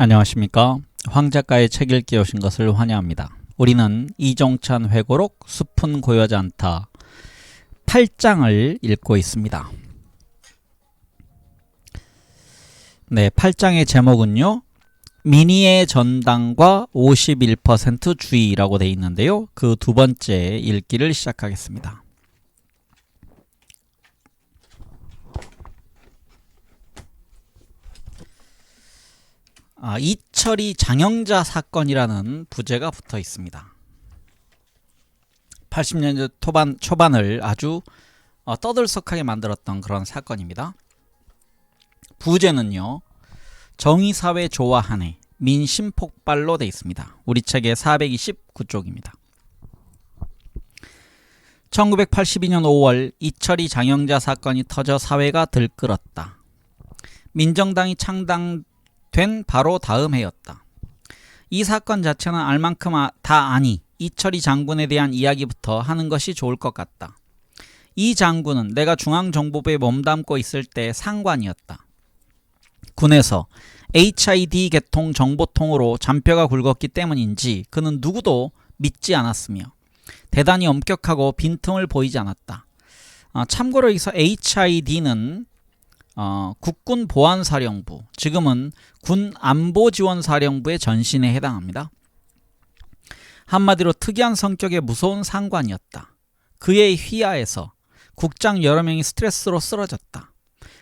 안녕하십니까. 황 작가의 책 읽기 오신 것을 환영합니다. 우리는 이종찬 회고록 숲은 고요하지 않다 8장을 읽고 있습니다. 네, 8장의 제목은요, 미니의 전당과 51% 주의라고 되어 있는데요, 그 두 번째 읽기를 시작하겠습니다. 이철이 장영자 사건이라는 부제가 붙어 있습니다. 80년대 초반을 아주 떠들썩하게 만들었던 그런 사건입니다. 부제는요, 정의사회 조화한해 민심 폭발로 되어 있습니다. 우리 책의 429쪽입니다. 1982년 5월 이철이 장영자 사건이 터져 사회가 들끓었다. 민정당이 창당된 바로 다음 해였다. 이 사건 자체는 알 만큼 다 아니 이철이 장군에 대한 이야기부터 하는 것이 좋을 것 같다. 이 장군은 내가 중앙정보부에 몸담고 있을 때 상관이었다. 군에서 HID 계통 정보통으로 잔뼈가 굵었기 때문인지 그는 누구도 믿지 않았으며 대단히 엄격하고 빈틈을 보이지 않았다. 참고로 여기서 HID는 국군보안사령부, 지금은 군안보지원사령부의 전신에 해당합니다. 한마디로 특이한 성격의 무서운 상관이었다. 그의 휘하에서 국장 여러 명이 스트레스로 쓰러졌다.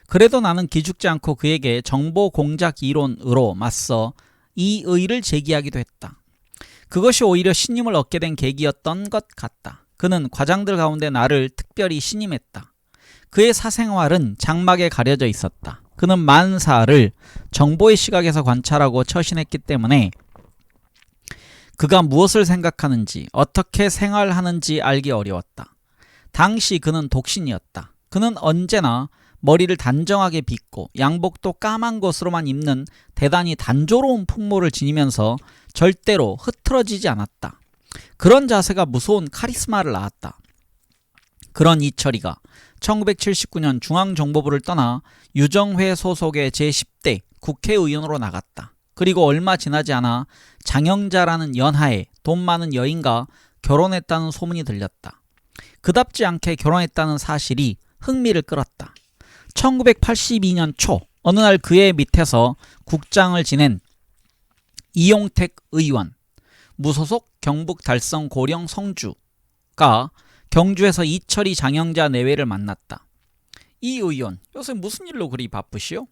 그래도 나는 기죽지 않고 그에게 정보 공작 이론으로 맞서 이 의의를 제기하기도 했다. 그것이 오히려 신임을 얻게 된 계기였던 것 같다. 그는 과장들 가운데 나를 특별히 신임했다. 그의 사생활은 장막에 가려져 있었다. 그는 만사를 정보의 시각에서 관찰하고 처신했기 때문에 그가 무엇을 생각하는지, 어떻게 생활하는지 알기 어려웠다. 당시 그는 독신이었다. 그는 언제나 머리를 단정하게 빗고 양복도 까만 것으로만 입는 대단히 단조로운 풍모를 지니면서 절대로 흐트러지지 않았다. 그런 자세가 무서운 카리스마를 낳았다. 그런 이철이가 1979년 중앙정보부를 떠나 유정회 소속의 제10대 국회의원으로 나갔다. 그리고 얼마 지나지 않아 장영자라는 연하에 돈 많은 여인과 결혼했다는 소문이 들렸다. 그답지 않게 결혼했다는 사실이 흥미를 끌었다. 1982년 초 어느 날 그의 밑에서 국장을 지낸 이용택 의원, 무소속 경북 달성 고령 성주가 경주에서 이철이 장영자 내외를 만났다. 이 의원, 요새 무슨 일로 그리 바쁘시오?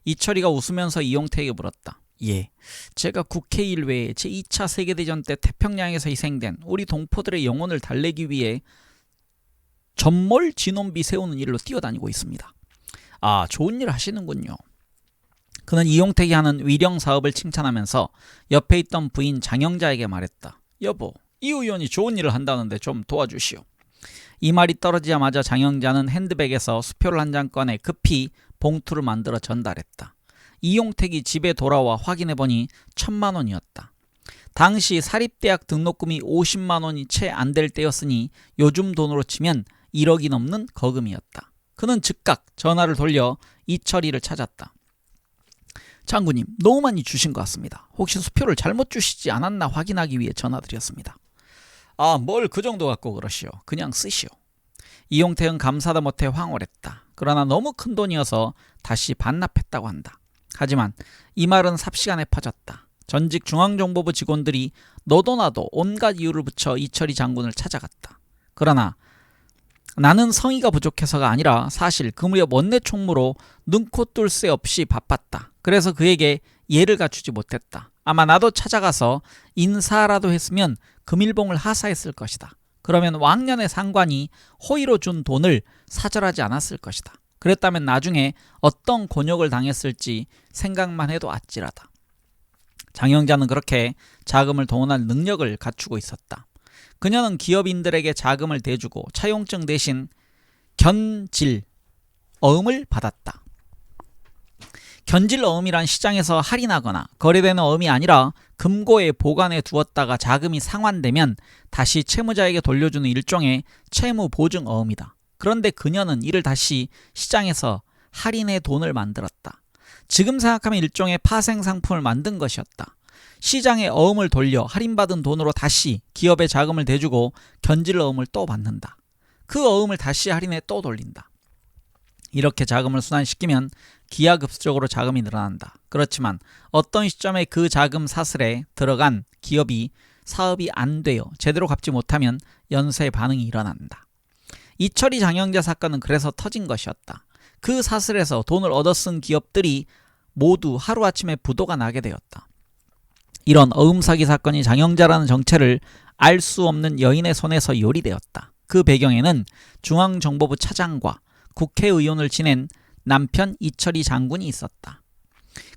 이철이가 웃으면서 이용택에게 물었다. 예, 제가 국회 일외에 제2차 세계대전 때 태평양에서 희생된 우리 동포들의 영혼을 달래기 위해 전몰 진원비 세우는 일로 뛰어다니고 있습니다. 아, 좋은 일 하시는군요. 그는 이용택이 하는 위령 사업을 칭찬하면서 옆에 있던 부인 장영자에게 말했다. 여보, 이 의원이 좋은 일을 한다는데 좀 도와주시오. 이 말이 떨어지자마자 장영자는 핸드백에서 수표를 한 장 꺼내 급히 봉투를 만들어 전달했다. 이용택이 집에 돌아와 확인해보니 1,000만 원이었다. 당시 사립대학 등록금이 50만 원이 채 안 될 때였으니 요즘 돈으로 치면 1억이 넘는 거금이었다. 그는 즉각 전화를 돌려 이철이를 찾았다. 장군님, 너무 많이 주신 것 같습니다. 혹시 수표를 잘못 주시지 않았나 확인하기 위해 전화드렸습니다. 아, 뭘 그 정도 갖고 그러시오. 그냥 쓰시오. 이용택은 감사도 못해 황홀했다. 그러나 너무 큰 돈이어서 다시 반납했다고 한다. 하지만 이 말은 삽시간에 퍼졌다. 전직 중앙정보부 직원들이 너도 나도 온갖 이유를 붙여 이철이 장군을 찾아갔다. 그러나 나는 성의가 부족해서가 아니라 사실 그 무렵 원내 총무로 눈코 뜰 새 없이 바빴다. 그래서 그에게 예를 갖추지 못했다. 아마 나도 찾아가서 인사라도 했으면 금일봉을 하사했을 것이다. 그러면 왕년의 상관이 호의로 준 돈을 사절하지 않았을 것이다. 그랬다면 나중에 어떤 곤욕을 당했을지 생각만 해도 아찔하다. 장영자는 그렇게 자금을 동원할 능력을 갖추고 있었다. 그녀는 기업인들에게 자금을 대주고 차용증 대신 견질 어음을 받았다. 견질 어음이란 시장에서 할인하거나 거래되는 어음이 아니라 금고에 보관해 두었다가 자금이 상환되면 다시 채무자에게 돌려주는 일종의 채무 보증 어음이다. 그런데 그녀는 이를 다시 시장에서 할인해 돈을 만들었다. 지금 생각하면 일종의 파생 상품을 만든 것이었다. 시장에 어음을 돌려 할인받은 돈으로 다시 기업에 자금을 대주고 견질 어음을 또 받는다. 그 어음을 다시 할인해 또 돌린다. 이렇게 자금을 순환시키면 기하급수적으로 자금이 늘어난다. 그렇지만 어떤 시점에 그 자금 사슬에 들어간 기업이 사업이 안 되어 제대로 갚지 못하면 연쇄 반응이 일어난다. 이철이 장영자 사건은 그래서 터진 것이었다. 그 사슬에서 돈을 얻어 쓴 기업들이 모두 하루아침에 부도가 나게 되었다. 이런 어음사기 사건이 장영자라는 정체를 알 수 없는 여인의 손에서 요리되었다. 그 배경에는 중앙정보부 차장과 국회의원을 지낸 남편 이철이 장군이 있었다.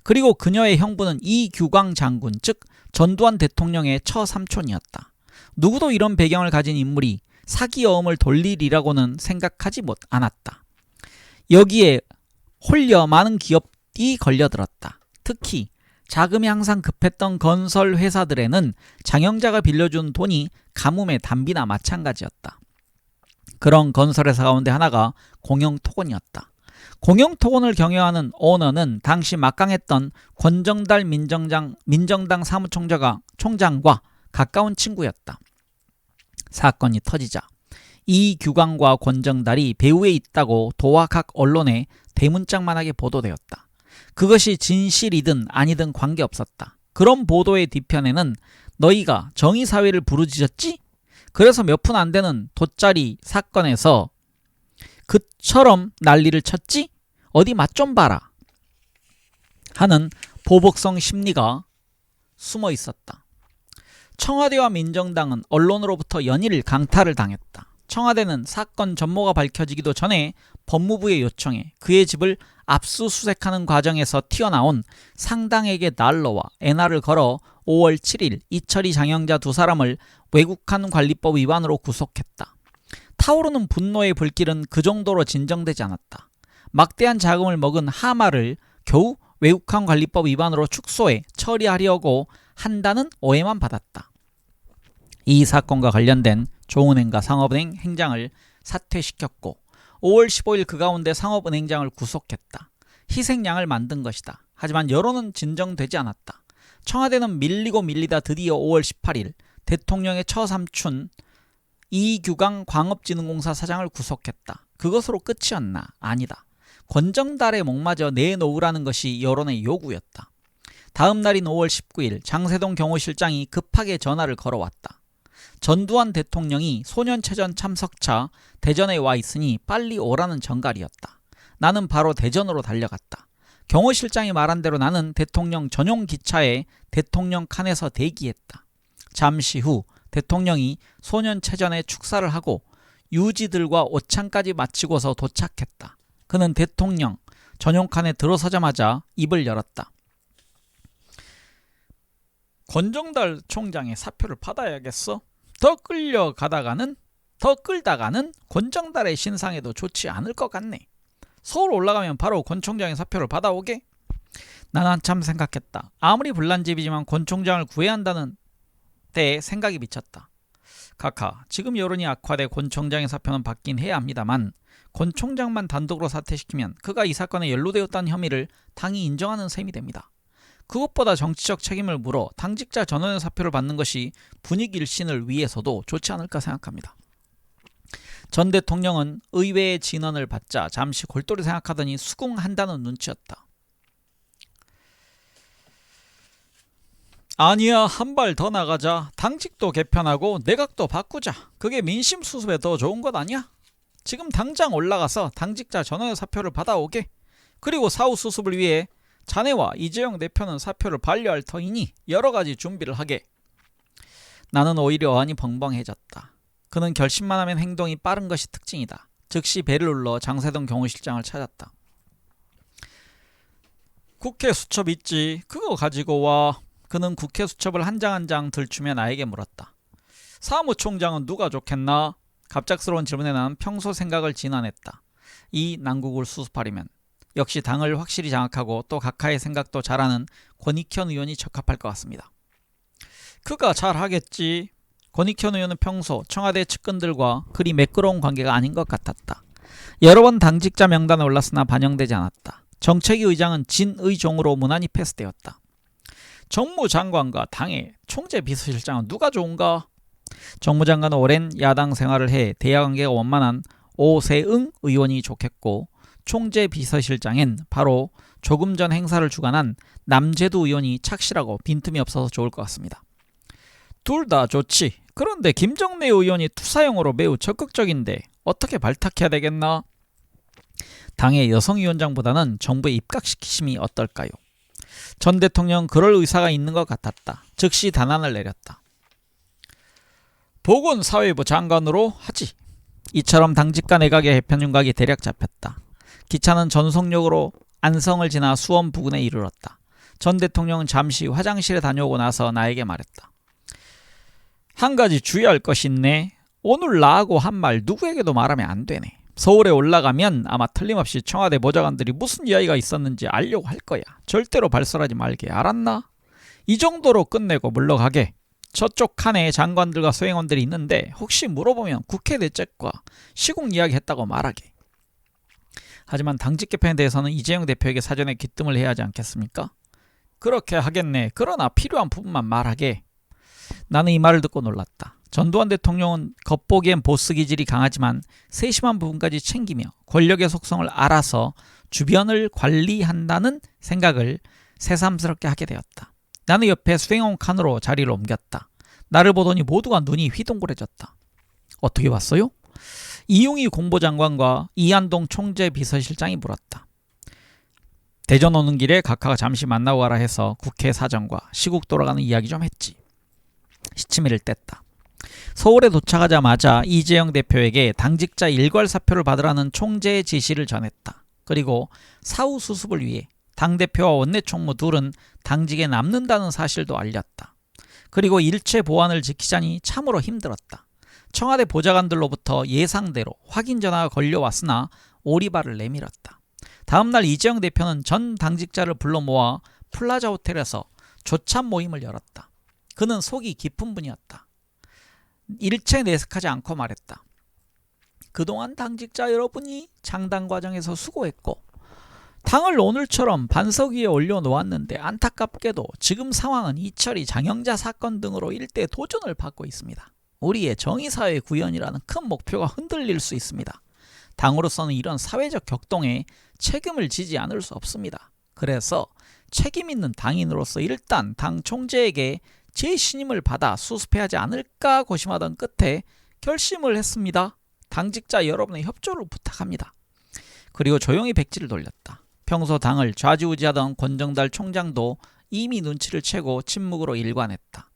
그리고 그녀의 형부는 이규광 장군, 즉 전두환 대통령의 처삼촌이었다. 누구도 이런 배경을 가진 인물이 사기 어음을 돌리리라고는 생각하지 않았다. 여기에 홀려 많은 기업이 걸려들었다. 특히 자금이 항상 급했던 건설 회사들에는 장영자가 빌려준 돈이 가뭄의 단비나 마찬가지였다. 그런 건설회사 가운데 하나가 공영토건이었다. 공영토건을 경영하는 오너는 당시 막강했던 권정달 민정당 사무총장과 가까운 친구였다. 사건이 터지자 이규광과 권정달이 배후에 있다고 도화각 언론에 대문짝만하게 보도되었다. 그것이 진실이든 아니든 관계없었다. 그런 보도의 뒤편에는 너희가 정의사회를 부르짖었지? 그래서 몇 푼 안 되는 돗자리 사건에서 그처럼 난리를 쳤지? 어디 맛 좀 봐라 하는 보복성 심리가 숨어 있었다. 청와대와 민정당은 언론으로부터 연일 강탈을 당했다. 청와대는 사건 전모가 밝혀지기도 전에 법무부의 요청에 그의 집을 압수수색하는 과정에서 튀어나온 상당액의 달러와 엔화를 걸어 5월 7일 이철이 장영자 두 사람을 외국환 관리법 위반으로 구속했다. 타오르는 분노의 불길은 그 정도로 진정되지 않았다. 막대한 자금을 먹은 하마를 겨우 외국환 관리법 위반으로 축소해 처리하려고 한다는 오해만 받았다. 이 사건과 관련된 조은행과 상업은행 행장을 사퇴시켰고 5월 15일 그 가운데 상업은행장을 구속했다. 희생양을 만든 것이다. 하지만 여론은 진정되지 않았다. 청와대는 밀리고 밀리다 드디어 5월 18일 대통령의 처삼촌 이규광 광업진흥공사 사장을 구속했다. 그것으로 끝이었나? 아니다. 권정달에 목마저 내놓으라는 것이 여론의 요구였다. 다음 날인 5월 19일 장세동 경호실장이 급하게 전화를 걸어왔다. 전두환 대통령이 소년체전 참석차 대전에 와 있으니 빨리 오라는 전갈이었다. 나는 바로 대전으로 달려갔다. 경호실장이 말한 대로 나는 대통령 전용 기차에 대통령 칸에서 대기했다. 잠시 후 대통령이 소년체전에 축사를 하고 유지들과 오찬까지 마치고서 도착했다. 그는 대통령 전용 칸에 들어서자마자 입을 열었다. 권정달 총장의 사표를 받아야겠어. 더 끌다가는 권정달의 신상에도 좋지 않을 것 같네. 서울 올라가면 바로 권 총장의 사표를 받아오게. 나는 한참 생각했다. 아무리 불난집이지만 권 총장을 구해야 한다는 데 생각이 미쳤다. 카카, 지금 여론이 악화돼 권 총장의 사표는 받긴 해야 합니다만 권 총장만 단독으로 사퇴시키면 그가 이 사건에 연루되었다는 혐의를 당이 인정하는 셈이 됩니다. 그것보다 정치적 책임을 물어 당직자 전원의 사표를 받는 것이 분위기 일신을 위해서도 좋지 않을까 생각합니다. 전 대통령은 의회의 진언을 받자 잠시 골똘히 생각하더니 수긍한다는 눈치였다. 아니야, 한 발 더 나가자. 당직도 개편하고 내각도 바꾸자. 그게 민심 수습에 더 좋은 것 아니야? 지금 당장 올라가서 당직자 전원의 사표를 받아오게. 그리고 사후 수습을 위해 자네와 이재용 대표는 사표를 반려할 터이니 여러가지 준비를 하게. 나는 오히려 어안이 벙벙해졌다. 그는 결심만 하면 행동이 빠른 것이 특징이다. 즉시 배를 눌러 장세동 경호실장을 찾았다. 국회 수첩 있지? 그거 가지고 와. 그는 국회 수첩을 한 장 한 장 들추며 나에게 물었다. 사무총장은 누가 좋겠나? 갑작스러운 질문에 나는 평소 생각을 진언했다. 이 난국을 수습하려면 역시 당을 확실히 장악하고 또 각하의 생각도 잘하는 권익현 의원이 적합할 것 같습니다. 그가 잘하겠지. 권익현 의원은 평소 청와대 측근들과 그리 매끄러운 관계가 아닌 것 같았다. 여러 번 당직자 명단에 올랐으나 반영되지 않았다. 정책위 의장은 진의종으로 무난히 패스되었다. 정무장관과 당의 총재 비서실장은 누가 좋은가? 정무장관은 오랜 야당 생활을 해 대화관계가 원만한 오세응 의원이 좋겠고, 총재 비서실장엔 바로 조금 전 행사를 주관한 남재두 의원이 착실하고 빈틈이 없어서 좋을 것 같습니다. 둘 다 좋지. 그런데 김정래 의원이 투사형으로 매우 적극적인데 어떻게 발탁해야 되겠나? 당의 여성위원장보다는 정부에 입각시키심이 어떨까요? 전 대통령 그럴 의사가 있는 것 같았다. 즉시 단안을 내렸다. 보건사회부 장관으로 하지. 이처럼 당직과 내각의 해편윤각이 대략 잡혔다. 기차는 전속력으로 안성을 지나 수원 부근에 이르렀다. 전 대통령은 잠시 화장실에 다녀오고 나서 나에게 말했다. 한 가지 주의할 것이 있네. 오늘 나하고 한 말 누구에게도 말하면 안 되네. 서울에 올라가면 아마 틀림없이 청와대 보좌관들이 무슨 이야기가 있었는지 알려고 할 거야. 절대로 발설하지 말게. 알았나? 이 정도로 끝내고 물러가게. 저쪽 칸에 장관들과 소행원들이 있는데 혹시 물어보면 국회 대책과 시국 이야기 했다고 말하게. 하지만 당직 개편에 대해서는 이재용 대표에게 사전에 귀뜸을 해야 하지 않겠습니까? 그렇게 하겠네. 그러나 필요한 부분만 말하게. 나는 이 말을 듣고 놀랐다. 전두환 대통령은 겉보기엔 보스 기질이 강하지만 세심한 부분까지 챙기며 권력의 속성을 알아서 주변을 관리한다는 생각을 새삼스럽게 하게 되었다. 나는 옆에 수행원 칸으로 자리를 옮겼다. 나를 보더니 모두가 눈이 휘둥그레졌다. 어떻게 봤어요? 이용희 공보장관과 이한동 총재 비서실장이 물었다. 대전 오는 길에 각하가 잠시 만나고 가라 해서 국회 사정과 시국 돌아가는 이야기 좀 했지. 시치미를 뗐다. 서울에 도착하자마자 이재용 대표에게 당직자 일괄 사표를 받으라는 총재의 지시를 전했다. 그리고 사후 수습을 위해 당대표와 원내총무 둘은 당직에 남는다는 사실도 알렸다. 그리고 일체 보안을 지키자니 참으로 힘들었다. 청와대 보좌관들로부터 예상대로 확인 전화가 걸려왔으나 오리발을 내밀었다. 다음날 이재용 대표는 전 당직자를 불러 모아 플라자 호텔에서 조참 모임을 열었다. 그는 속이 깊은 분이었다. 일체 내색하지 않고 말했다. 그동안 당직자 여러분이 창당 과정에서 수고했고 당을 오늘처럼 반석 위에 올려놓았는데 안타깝게도 지금 상황은 이철이 장영자 사건 등으로 일대 도전을 받고 있습니다. 우리의 정의사회 구현이라는 큰 목표가 흔들릴 수 있습니다. 당으로서는 이런 사회적 격동에 책임을 지지 않을 수 없습니다. 그래서 책임 있는 당인으로서 일단 당 총재에게 제 신임을 받아 수습해야 하지 않을까 고심하던 끝에 결심을 했습니다. 당직자 여러분의 협조를 부탁합니다. 그리고 조용히 백지를 돌렸다. 평소 당을 좌지우지하던 권정달 총장도 이미 눈치를 채고 침묵으로 일관했다.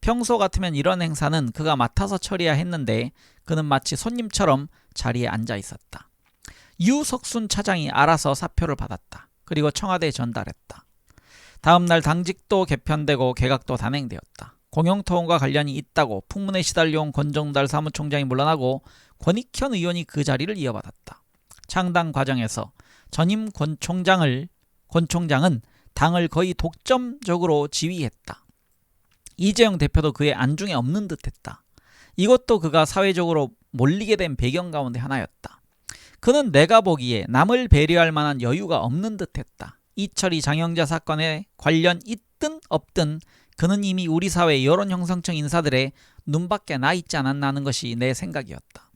평소 같으면 이런 행사는 그가 맡아서 처리해야 했는데 그는 마치 손님처럼 자리에 앉아 있었다. 유석순 차장이 알아서 사표를 받았다. 그리고 청와대에 전달했다. 다음날 당직도 개편되고 개각도 단행되었다. 공영토원과 관련이 있다고 풍문에 시달려온 권정달 사무총장이 물러나고 권익현 의원이 그 자리를 이어받았다. 창당 과정에서 전임 권 총장은 당을 거의 독점적으로 지휘했다. 이재용 대표도 그의 안중에 없는 듯했다. 이것도 그가 사회적으로 몰리게 된 배경 가운데 하나였다. 그는 내가 보기에 남을 배려할 만한 여유가 없는 듯했다. 이철이 장영자 사건에 관련 있든 없든 그는 이미 우리 사회 여론 형성층 인사들의 눈밖에 나 있지 않았나 하는 것이 내 생각이었다.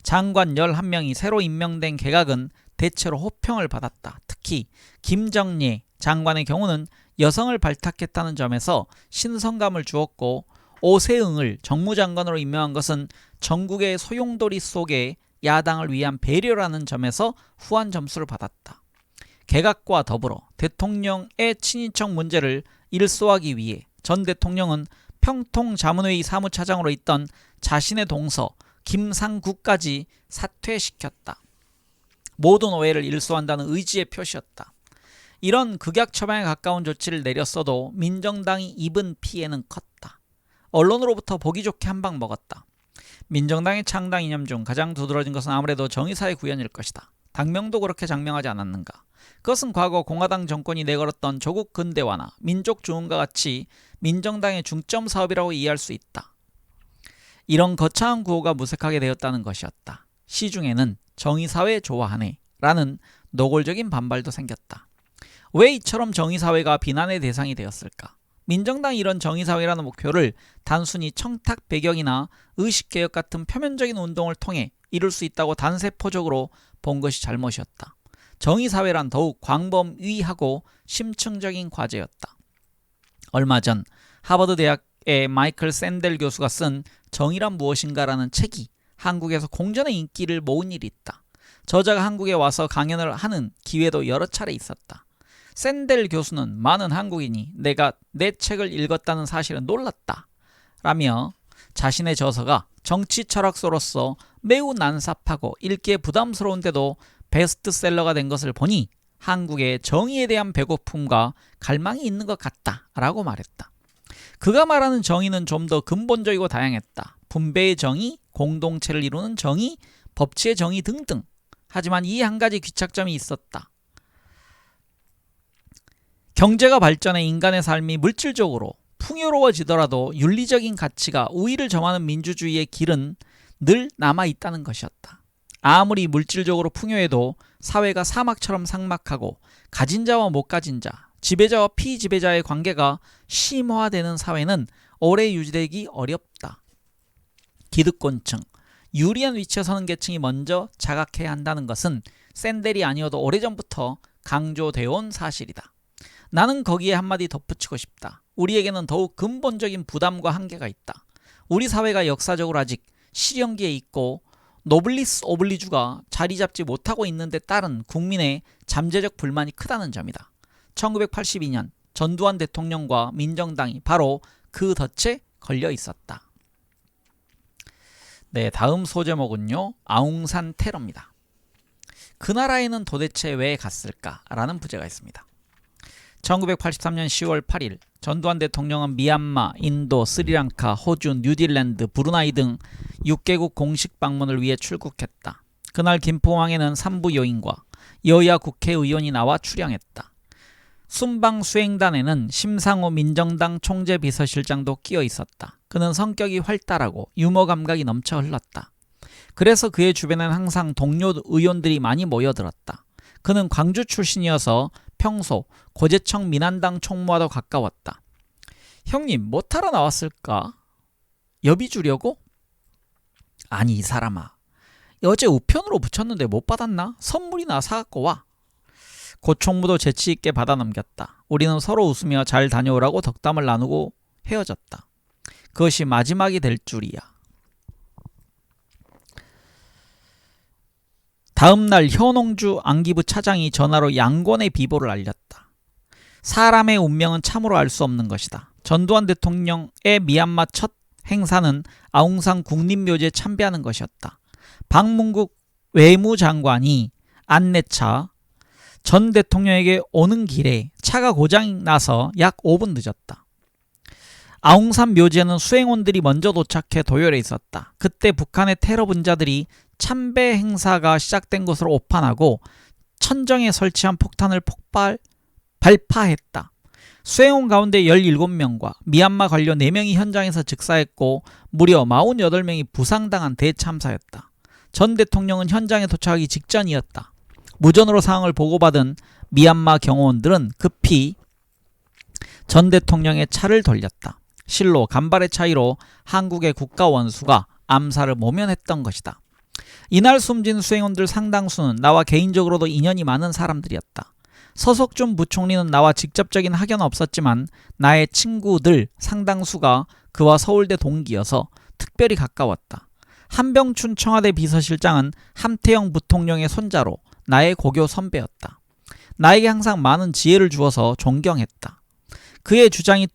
장관 11명이 새로 임명된 개각은 대체로 호평을 받았다. 특히 김정래 장관의 경우는 여성을 발탁했다는 점에서 신선감을 주었고, 오세응을 정무장관으로 임명한 것은 전국의 소용돌이 속에 야당을 위한 배려라는 점에서 후한 점수를 받았다. 개각과 더불어 대통령의 친인척 문제를 일소하기 위해 전 대통령은 평통자문회의 사무차장으로 있던 자신의 동서 김상국까지 사퇴시켰다. 모든 오해를 일소한다는 의지의 표시였다. 이런 극약 처방에 가까운 조치를 내렸어도 민정당이 입은 피해는 컸다. 언론으로부터 보기 좋게 한 방 먹었다. 민정당의 창당 이념 중 가장 두드러진 것은 아무래도 정의사회 구현일 것이다. 당명도 그렇게 장명하지 않았는가? 그것은 과거 공화당 정권이 내걸었던 조국 근대화나 민족 중흥과 같이 민정당의 중점 사업이라고 이해할 수 있다. 이런 거창한 구호가 무색하게 되었다는 것이었다. 시중에는 정의사회 좋아하네 라는 노골적인 반발도 생겼다. 왜 이처럼 정의사회가 비난의 대상이 되었을까? 민정당이 이런 정의사회라는 목표를 단순히 청탁 배경이나 의식개혁 같은 표면적인 운동을 통해 이룰 수 있다고 단세포적으로 본 것이 잘못이었다. 정의사회란 더욱 광범위하고 심층적인 과제였다. 얼마 전 하버드 대학의 마이클 샌델 교수가 쓴 정의란 무엇인가라는 책이 한국에서 공전의 인기를 모은 일이 있다. 저자가 한국에 와서 강연을 하는 기회도 여러 차례 있었다. 샌델 교수는 많은 한국인이 내가 내 책을 읽었다는 사실에 놀랐다 라며 자신의 저서가 정치 철학서로서 매우 난삽하고 읽기에 부담스러운데도 베스트셀러가 된 것을 보니 한국의 정의에 대한 배고픔과 갈망이 있는 것 같다 라고 말했다. 그가 말하는 정의는 좀 더 근본적이고 다양했다. 분배의 정의, 공동체를 이루는 정의, 법치의 정의 등등. 하지만 이 한 가지 귀착점이 있었다. 경제가 발전해 인간의 삶이 물질적으로 풍요로워지더라도 윤리적인 가치가 우위를 점하는 민주주의의 길은 늘 남아있다는 것이었다. 아무리 물질적으로 풍요해도 사회가 사막처럼 삭막하고 가진 자와 못 가진 자, 지배자와 피지배자의 관계가 심화되는 사회는 오래 유지되기 어렵다. 기득권층, 유리한 위치에 서는 계층이 먼저 자각해야 한다는 것은 샌델이 아니어도 오래전부터 강조되어 온 사실이다. 나는 거기에 한마디 덧붙이고 싶다. 우리에게는 더욱 근본적인 부담과 한계가 있다. 우리 사회가 역사적으로 아직 실현기에 있고 노블리스 오블리주가 자리 잡지 못하고 있는 데 따른 국민의 잠재적 불만이 크다는 점이다. 1982년 전두환 대통령과 민정당이 바로 그 덫에 걸려 있었다. 네, 다음 소제목은요. 아웅산 테러입니다. 그 나라에는 도대체 왜 갔을까? 라는 부제가 있습니다. 1983년 10월 8일 전두환 대통령은 미얀마, 인도, 스리랑카, 호주, 뉴질랜드, 브루나이 등 6개국 공식 방문을 위해 출국했다. 그날 김포항에는 산부 요인과 여야 국회의원이 나와 출영했다. 순방 수행단에는 심상호 민정당 총재비서실장도 끼어 있었다. 그는 성격이 활달하고 유머 감각이 넘쳐 흘렀다. 그래서 그의 주변엔 항상 동료 의원들이 많이 모여들었다. 그는 광주 출신이어서 평소 고재청 민한당 총무와도 가까웠다. 형님 뭐 타러 나왔을까? 여비 주려고? 아니 이 사람아, 어제 우편으로 붙였는데 못 받았나? 선물이나 사갖고 와. 고 총무도 재치있게 받아 넘겼다. 우리는 서로 웃으며 잘 다녀오라고 덕담을 나누고 헤어졌다. 그것이 마지막이 될 줄이야. 다음날 현홍주 안기부 차장이 전화로 양권의 비보를 알렸다. 사람의 운명은 참으로 알 수 없는 것이다. 전두환 대통령의 미얀마 첫 행사는 아웅산 국립묘지에 참배하는 것이었다. 박문국 외무장관이 안내차 전 대통령에게 오는 길에 차가 고장이 나서 약 5분 늦었다. 아웅산 묘지에는 수행원들이 먼저 도착해 도열해 있었다. 그때 북한의 테러 분자들이 참배 행사가 시작된 것으로 오판하고 천정에 설치한 폭탄을 발파했다. 수행원 가운데 17명과 미얀마 관료 4명이 현장에서 즉사했고 무려 48명이 부상당한 대참사였다. 전 대통령은 현장에 도착하기 직전이었다. 무전으로 상황을 보고받은 미얀마 경호원들은 급히 전 대통령의 차를 돌렸다. 실로 간발의 차이로 한국의 국가원수가 암살을 모면했던 것이다. 이날 숨진 수행원들 상당수는 나와 개인적으로도 인연이 많은 사람들이었다. 서석준 부총리는 나와 직접적인 학연은 없었지만 나의 친구들 상당수가 그와 서울대 동기여서 특별히 가까웠다. 한병춘 청와대 비서실장은 함태영 부통령의 손자로 나의 고교 선배였다. 나에게 항상 많은 지혜를 주어서 존경했다. 그는 주장이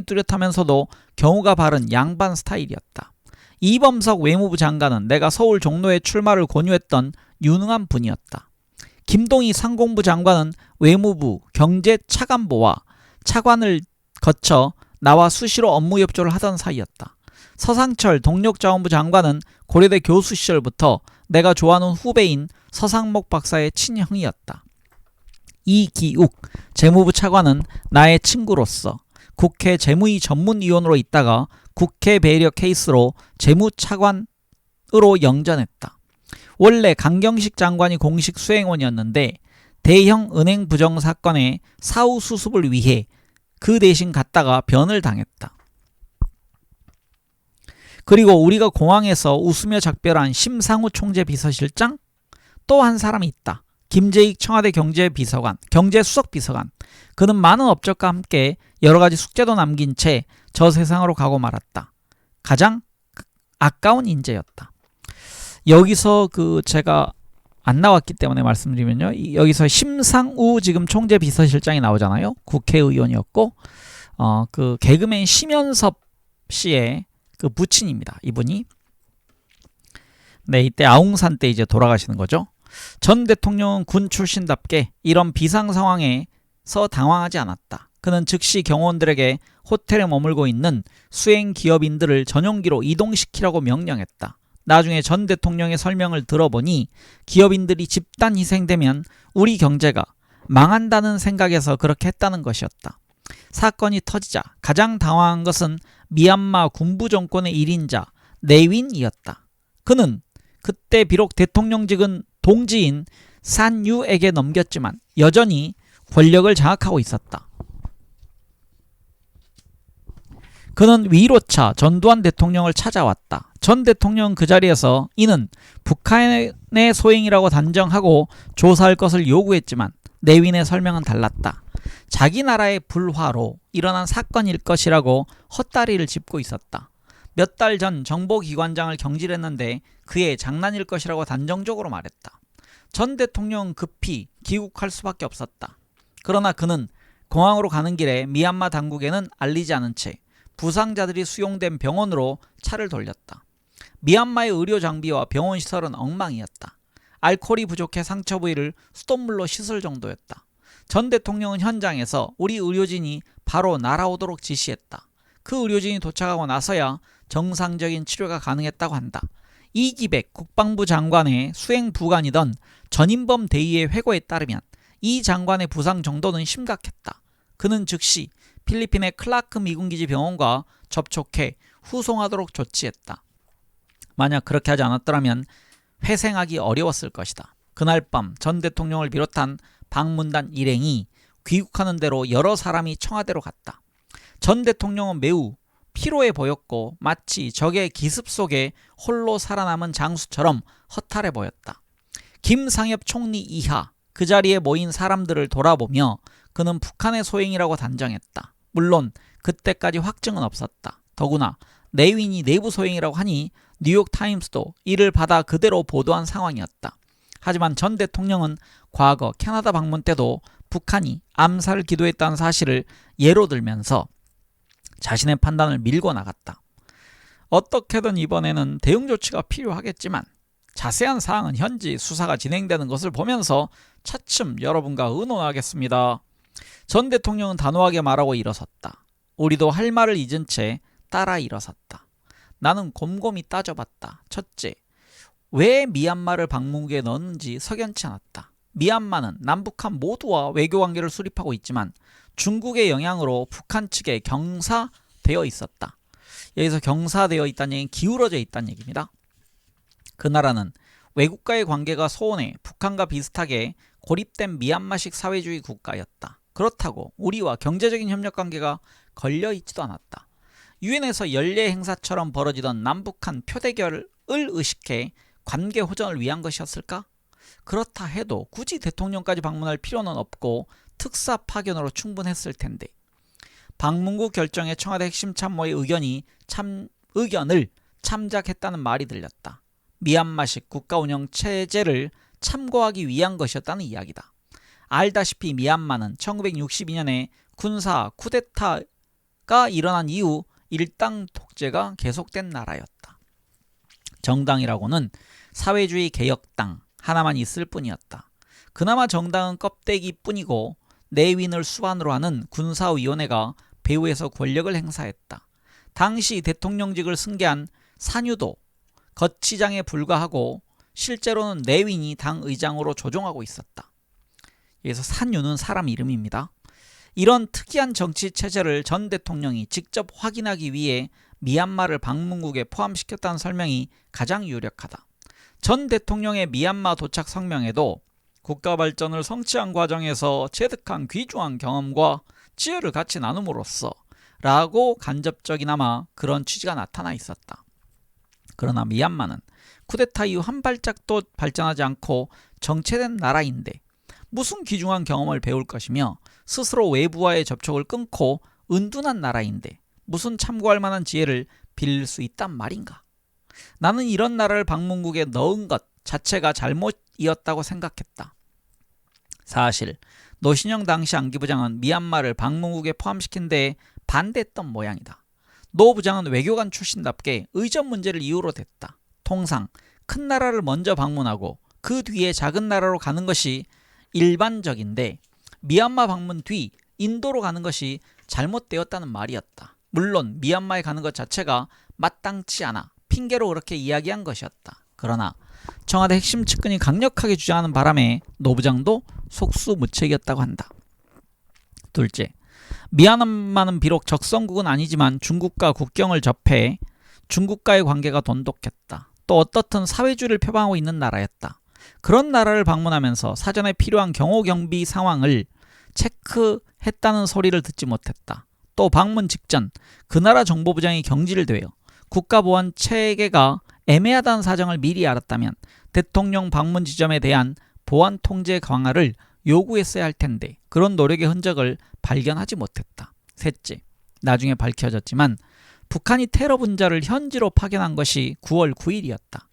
뚜렷하면서도 경우가 바른 양반 스타일이었다. 이범석 외무부 장관은 내가 서울 종로에 출마를 권유했던 유능한 분이었다. 김동희 상공부 장관은 외무부 경제차관보와 차관을 거쳐 나와 수시로 업무 협조를 하던 사이였다. 서상철 동력자원부 장관은 고려대 교수 시절부터 내가 좋아하는 후배인 서상목 박사의 친형이었다. 이기욱 재무부 차관은 나의 친구로서 국회 재무위 전문위원으로 있다가 국회 배려 케이스로 재무차관으로 영전했다. 원래 강경식 장관이 공식 수행원이었는데 대형 은행 부정 사건의 사후 수습을 위해 그 대신 갔다가 변을 당했다. 그리고 우리가 공항에서 웃으며 작별한 심상우 총재 비서실장? 또 한 사람이 있다. 김재익 청와대 경제수석 비서관. 그는 많은 업적과 함께 여러 가지 숙제도 남긴 채 저 세상으로 가고 말았다. 가장 아까운 인재였다. 여기서 제가 안 나왔기 때문에 말씀드리면요. 여기서 심상우 지금 총재 비서실장이 나오잖아요. 국회의원이었고 그 개그맨 심연섭 씨의 그 부친입니다. 이분이. 네, 이때 아웅산 때 이제 돌아가시는 거죠. 전 대통령은 군 출신답게 이런 비상 상황에서 당황하지 않았다. 그는 즉시 경호원들에게 호텔에 머물고 있는 수행 기업인들을 전용기로 이동시키라고 명령했다. 나중에 전 대통령의 설명을 들어보니 기업인들이 집단 희생되면 우리 경제가 망한다는 생각에서 그렇게 했다는 것이었다. 사건이 터지자 가장 당황한 것은 미얀마 군부 정권의 1인자 내윈이었다. 그는 그때 비록 대통령직은 동지인 산유에게 넘겼지만 여전히 권력을 장악하고 있었다. 그는 위로차 전두환 대통령을 찾아왔다. 전 대통령은 그 자리에서 이는 북한의 소행이라고 단정하고 조사할 것을 요구했지만 내윈의 설명은 달랐다. 자기 나라의 불화로 일어난 사건일 것이라고 헛다리를 짚고 있었다. 몇 달 전 정보기관장을 경질했는데 그의 장난일 것이라고 단정적으로 말했다. 전 대통령은 급히 귀국할 수밖에 없었다. 그러나 그는 공항으로 가는 길에 미얀마 당국에는 알리지 않은 채 부상자들이 수용된 병원으로 차를 돌렸다. 미얀마의 의료 장비와 병원 시설은 엉망이었다. 알코올이 부족해 상처 부위를 수돗물로 씻을 정도였다. 전 대통령은 현장에서 우리 의료진이 바로 날아오도록 지시했다. 그 의료진이 도착하고 나서야 정상적인 치료가 가능했다고 한다. 이기백 국방부 장관의 수행 부관이던 전인범 대위의 회고에 따르면 이 장관의 부상 정도는 심각했다. 그는 즉시 필리핀의 클라크 미군기지 병원과 접촉해 후송하도록 조치했다. 만약 그렇게 하지 않았더라면 회생하기 어려웠을 것이다. 그날 밤 전 대통령을 비롯한 방문단 일행이 귀국하는 대로 여러 사람이 청와대로 갔다. 전 대통령은 매우 피로해 보였고 마치 적의 기습 속에 홀로 살아남은 장수처럼 허탈해 보였다. 김상엽 총리 이하 그 자리에 모인 사람들을 돌아보며 그는 북한의 소행이라고 단정했다. 물론 그때까지 확증은 없었다. 더구나 내윈이 내부 소행이라고 하니 뉴욕타임스도 이를 받아 그대로 보도한 상황이었다. 하지만 전 대통령은 과거 캐나다 방문 때도 북한이 암살을 기도했다는 사실을 예로 들면서 자신의 판단을 밀고 나갔다. 어떻게든 이번에는 대응 조치가 필요하겠지만 자세한 사항은 현지 수사가 진행되는 것을 보면서 차츰 여러분과 의논하겠습니다. 전 대통령은 단호하게 말하고 일어섰다. 우리도 할 말을 잊은 채 따라 일어섰다. 나는 곰곰이 따져봤다. 첫째, 왜 미얀마를 방문국에 넣었는지 석연치 않았다. 미얀마는 남북한 모두와 외교관계를 수립하고 있지만 중국의 영향으로 북한 측에 경사되어 있었다. 여기서 경사되어 있다는 얘기는 기울어져 있다는 얘기입니다. 그 나라는 외국과의 관계가 소원해 북한과 비슷하게 고립된 미얀마식 사회주의 국가였다. 그렇다고 우리와 경제적인 협력관계가 걸려있지도 않았다. 유엔에서 연례 행사처럼 벌어지던 남북한 표대결을 의식해 관계 호전을 위한 것이었을까? 그렇다 해도 굳이 대통령까지 방문할 필요는 없고 특사 파견으로 충분했을 텐데 방문국 결정에 청와대 핵심 참모의 의견을 참작했다는 말이 들렸다. 미얀마식 국가운영 체제를 참고하기 위한 것이었다는 이야기다. 알다시피 미얀마는 1962년에 군사 쿠데타가 일어난 이후 일당 독재가 계속된 나라였다. 정당이라고는 사회주의 개혁당 하나만 있을 뿐이었다. 그나마 정당은 껍데기뿐이고 내윈을 수반으로 하는 군사위원회가 배후에서 권력을 행사했다. 당시 대통령직을 승계한 산유도 거치장에 불과하고 실제로는 내윈이 당 의장으로 조종하고 있었다. 여기서 산유는 사람 이름입니다. 이런 특이한 정치 체제를 전 대통령이 직접 확인하기 위해 미얀마를 방문국에 포함시켰다는 설명이 가장 유력하다. 전 대통령의 미얀마 도착 성명에도 국가 발전을 성취한 과정에서 체득한 귀중한 경험과 지혜를 같이 나눔으로써 라고 간접적이나마 그런 취지가 나타나 있었다. 그러나 미얀마는 쿠데타 이후 한 발짝도 발전하지 않고 정체된 나라인데 무슨 귀중한 경험을 배울 것이며 스스로 외부와의 접촉을 끊고 은둔한 나라인데 무슨 참고할 만한 지혜를 빌릴 수 있단 말인가? 나는 이런 나라를 방문국에 넣은 것 자체가 잘못이었다고 생각했다. 사실 노신영 당시 안기부장은 미얀마를 방문국에 포함시킨 데에 반대했던 모양이다. 노 부장은 외교관 출신답게 의전 문제를 이유로 댔다. 통상 큰 나라를 먼저 방문하고 그 뒤에 작은 나라로 가는 것이 일반적인데 미얀마 방문 뒤 인도로 가는 것이 잘못되었다는 말이었다. 물론 미얀마에 가는 것 자체가 마땅치 않아 핑계로 그렇게 이야기한 것이었다. 그러나 청와대 핵심 측근이 강력하게 주장하는 바람에 노 부장도 속수무책이었다고 한다. 둘째, 미얀마는 비록 적성국은 아니지만 중국과 국경을 접해 중국과의 관계가 돈독했다. 또 어떻든 사회주의를 표방하고 있는 나라였다. 그런 나라를 방문하면서 사전에 필요한 경호경비 상황을 체크했다는 소리를 듣지 못했다. 또 방문 직전 그 나라 정보부장이 경질되어 국가보안 체계가 애매하다는 사정을 미리 알았다면 대통령 방문 지점에 대한 보안 통제 강화를 요구했어야 할 텐데 그런 노력의 흔적을 발견하지 못했다. 셋째, 나중에 밝혀졌지만 북한이 테러 분자를 현지로 파견한 것이 9월 9일이었다.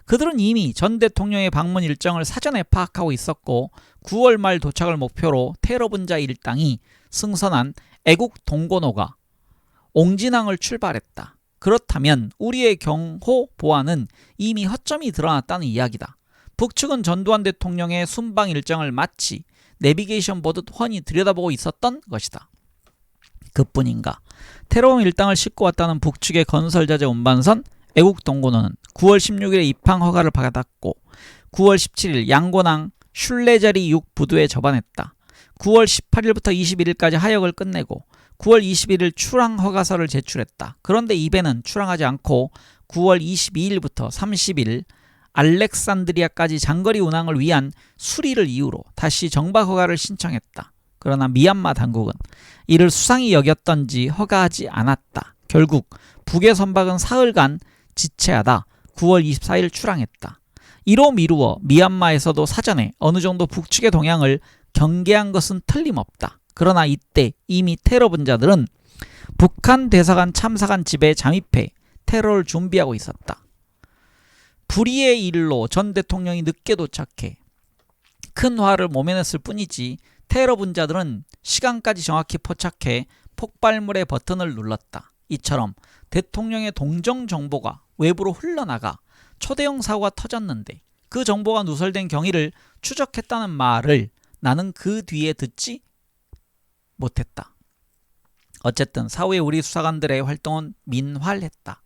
그들은 이미 전 대통령의 방문 일정을 사전에 파악하고 있었고 9월 말 도착을 목표로 테러 분자 일당이 승선한 애국 동고노가 옹진항을 출발했다. 그렇다면 우리의 경호 보안은 이미 허점이 드러났다는 이야기다. 북측은 전두환 대통령의 순방 일정을 마치 내비게이션 보듯 훤히 들여다보고 있었던 것이다. 그뿐인가? 테러범 일당을 싣고 왔다는 북측의 건설자재 운반선 애국동고노는 9월 16일에 입항 허가를 받았고 9월 17일 양곤항 슐레자리 6 부두에 접안했다. 9월 18일부터 21일까지 하역을 끝내고 9월 21일 출항 허가서를 제출했다. 그런데 이 배는 출항하지 않고 9월 22일부터 30일 알렉산드리아까지 장거리 운항을 위한 수리를 이유로 다시 정박 허가를 신청했다. 그러나 미얀마 당국은 이를 수상히 여겼던지 허가하지 않았다. 결국 북의 선박은 사흘간 지체하다 9월 24일 출항했다. 이로 미루어 미얀마에서도 사전에 어느 정도 북측의 동향을 경계한 것은 틀림없다. 그러나 이때 이미 테러 분자들은 북한 대사관 참사관 집에 잠입해 테러를 준비하고 있었다. 불의의 일로 전 대통령이 늦게 도착해 큰 화를 모면했을 뿐이지 테러 분자들은 시간까지 정확히 포착해 폭발물의 버튼을 눌렀다. 이처럼 대통령의 동정 정보가 외부로 흘러나가 초대형 사고가 터졌는데 그 정보가 누설된 경위를 추적했다는 말을 나는 그 뒤에 듣지 못했다. 어쨌든 사후에 우리 수사관들의 활동은 민활했다.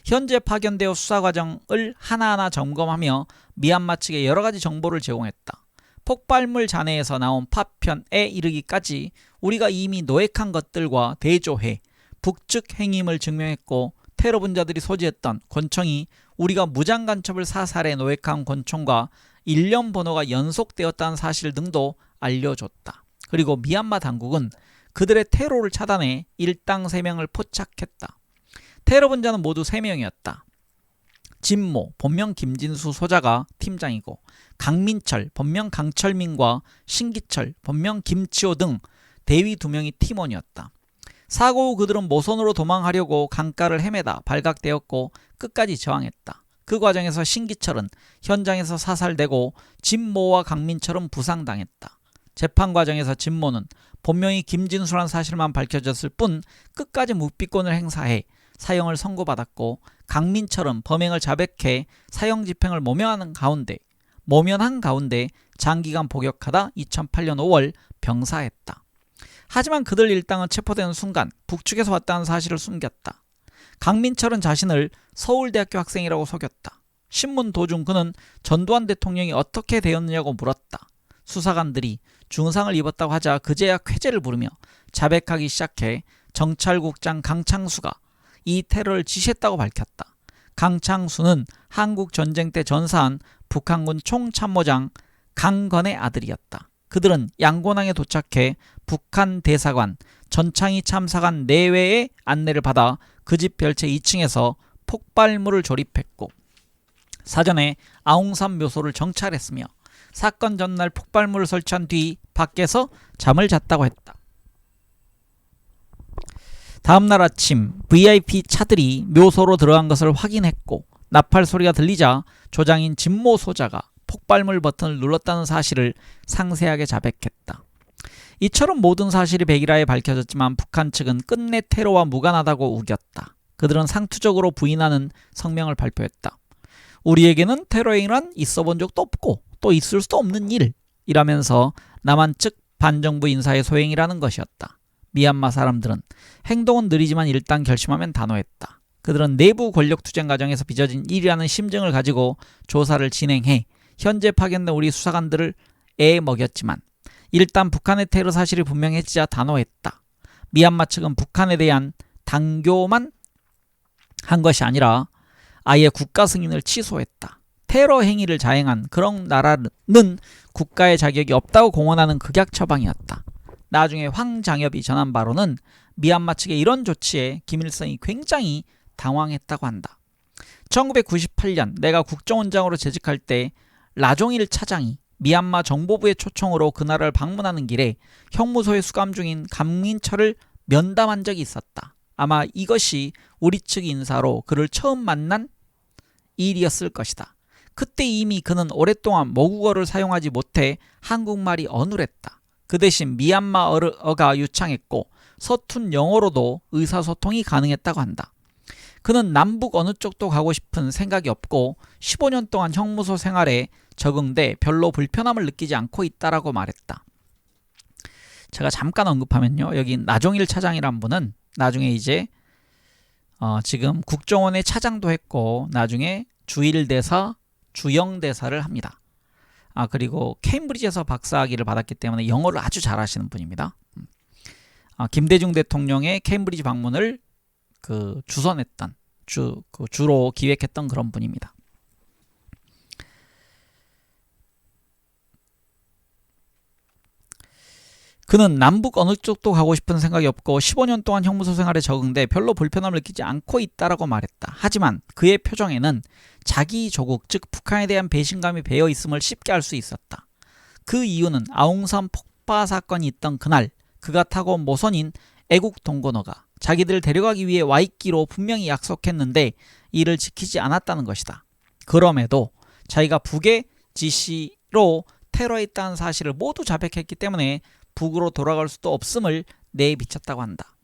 현재 파견되어 수사 과정을 하나하나 점검하며 미얀마 측에 여러가지 정보를 제공했다. 폭발물 잔해에서 나온 파편에 이르기까지 우리가 이미 노획한 것들과 대조해 북측 행임을 증명했고 테러 분자들이 소지했던 권총이 우리가 무장간첩을 사살해 노획한 권총과 일련 번호가 연속되었다는 사실 등도 알려줬다. 그리고 미얀마 당국은 그들의 테러를 차단해 일당 3명을 포착했다. 테러 분자는 모두 3명이었다. 진모, 본명 김진수 소자가 팀장이고 강민철, 본명 강철민과 신기철, 본명 김치호 등 대위 2명이 팀원이었다. 사고 후 그들은 모선으로 도망하려고 강가를 헤매다 발각되었고 끝까지 저항했다. 그 과정에서 신기철은 현장에서 사살되고 진모와 강민철은 부상당했다. 재판 과정에서 진모는 본명이 김진수라는 사실만 밝혀졌을 뿐 끝까지 묵비권을 행사해 사형을 선고받았고 강민철은 범행을 자백해 사형 집행을 모면한 가운데 장기간 복역하다 2008년 5월 병사했다. 하지만 그들 일당은 체포되는 순간 북측에서 왔다는 사실을 숨겼다. 강민철은 자신을 서울대학교 학생이라고 속였다. 신문 도중 그는 전두환 대통령이 어떻게 되었느냐고 물었다. 수사관들이 중상을 입었다고 하자 그제야 쾌재를 부르며 자백하기 시작해 정찰국장 강창수가 이 테러를 지시했다고 밝혔다. 강창수는 한국 전쟁 때 전사한 북한군 총참모장 강건의 아들이었다. 그들은 양곤항에 도착해 북한 대사관 전창희 참사관 내외의 안내를 받아 그 집 별채 2층에서 폭발물을 조립했고 사전에 아웅산 묘소를 정찰했으며 사건 전날 폭발물을 설치한 뒤 밖에서 잠을 잤다고 했다. 다음날 아침 VIP 차들이 묘소로 들어간 것을 확인했고 나팔 소리가 들리자 조장인 진모 소자가 폭발물 버튼을 눌렀다는 사실을 상세하게 자백했다. 이처럼 모든 사실이 백일하에 밝혀졌지만 북한 측은 끝내 테러와 무관하다고 우겼다. 그들은 상투적으로 부인하는 성명을 발표했다. 우리에게는 테러 행위란 있어본 적도 없고 또 있을 수도 없는 일이라면서 남한 측 반정부 인사의 소행이라는 것이었다. 미얀마 사람들은 행동은 느리지만 일단 결심하면 단호했다. 그들은 내부 권력 투쟁 과정에서 빚어진 일이라는 심증을 가지고 조사를 진행해 현재 파견된 우리 수사관들을 애먹였지만 일단 북한의 테러 사실이 분명해지자 단호했다. 미얀마 측은 북한에 대한 당교만 한 것이 아니라 아예 국가 승인을 취소했다. 테러 행위를 자행한 그런 나라는 국가의 자격이 없다고 공언하는 극약 처방이었다. 나중에 황장엽이 전한 바로는 미얀마 측의 이런 조치에 김일성이 굉장히 당황했다고 한다. 1998년 내가 국정원장으로 재직할 때 라종일 차장이 미얀마 정보부의 초청으로 그 나라를 방문하는 길에 형무소에 수감 중인 강민철을 면담한 적이 있었다. 아마 이것이 우리 측 인사로 그를 처음 만난 일이었을 것이다. 그때 이미 그는 오랫동안 모국어를 사용하지 못해 한국말이 어눌했다. 그 대신 미얀마어가 유창했고 서툰 영어로도 의사소통이 가능했다고 한다. 그는 남북 어느 쪽도 가고 싶은 생각이 없고 15년 동안 형무소 생활에 적응돼 별로 불편함을 느끼지 않고 있다라고 말했다. 제가 잠깐 언급하면요. 여기 나종일 차장이란 분은 나중에 이제 지금 국정원의 차장도 했고 나중에 주일대사, 주영대사를 합니다. 그리고 케임브리지에서 박사학위를 받았기 때문에 영어를 아주 잘하시는 분입니다. 김대중 대통령의 케임브리지 방문을 주선했던 주로 기획했던 그런 분입니다. 그는 남북 어느 쪽도 가고 싶은 생각이 없고 15년 동안 형무소 생활에 적응돼 별로 불편함을 느끼지 않고 있다라고 말했다. 하지만 그의 표정에는 자기 조국 즉 북한에 대한 배신감이 배어 있음을 쉽게 알 수 있었다. 그 이유는 아웅산 폭파 사건이 있던 그날 그가 타고 온 모선인 애국 동거너가 자기들을 데려가기 위해 와 있기로 분명히 약속했는데 이를 지키지 않았다는 것이다. 그럼에도 자기가 북의 지시로 테러했다는 사실을 모두 자백했기 때문에 북으로 돌아갈 수도 없음을 내비쳤다고 한다.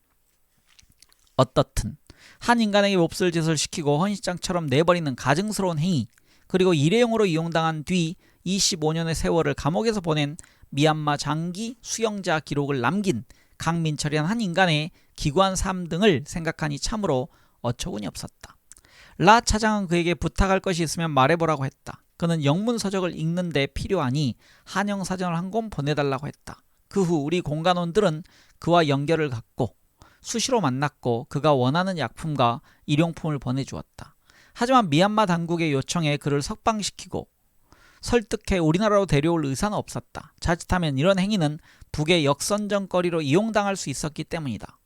어떻든 한 인간에게 몹쓸 짓을 시키고 헌시장처럼 내버리는 가증스러운 행위 그리고 일회용으로 이용당한 뒤 25년의 세월을 감옥에서 보낸 미얀마 장기 수용자 기록을 남긴 강민철이란 한 인간의 기구한 삶 등을 생각하니 참으로 어처구니 없었다. 라 차장은 그에게 부탁할 것이 있으면 말해보라고 했다. 그는 영문서적을 읽는 데 필요하니 한영사전을 한 권 보내달라고 했다. 그 후 우리 공간원들은 그와 연결을 갖고 수시로 만났고 그가 원하는 약품과 일용품을 보내주었다. 하지만 미얀마 당국의 요청에 그를 석방시키고 설득해 우리나라로 데려올 의사는 없었다. 자칫하면 이런 행위는 북의 역선전거리로 이용당할 수 있었기 때문이다.